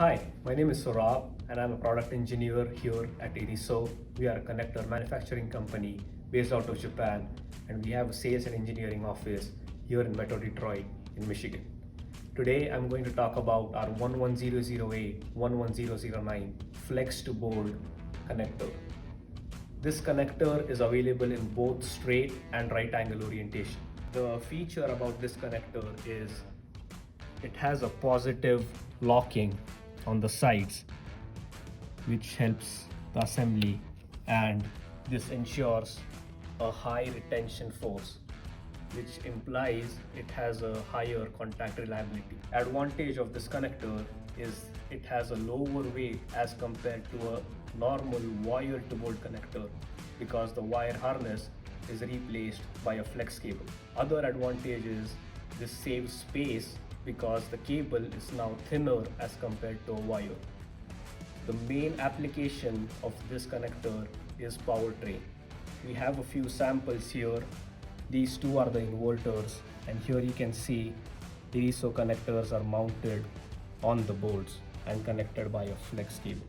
Hi, my name is Saurabh and I'm a product engineer here at IRISO. We are a connector manufacturing company based out of Japan, and we have a sales and engineering office here in Metro Detroit in Michigan. Today I'm going to talk about our 11008 11009 flex to board connector. This connector is available in both straight and right angle orientation. The feature about this connector is it has a positive locking on the sides, which helps the assembly, and this ensures a high retention force, which implies it has a higher contact reliability. Advantage of this connector is it has a lower weight as compared to a normal wire to board connector because the wire harness is replaced by a flex cable. Other advantage is this saves space because the cable is now thinner as compared to a wire. The main application of this connector is powertrain. We have a few samples here. These two are the inverters, and here you can see IRISO connectors are mounted on the boards and connected by a flex cable.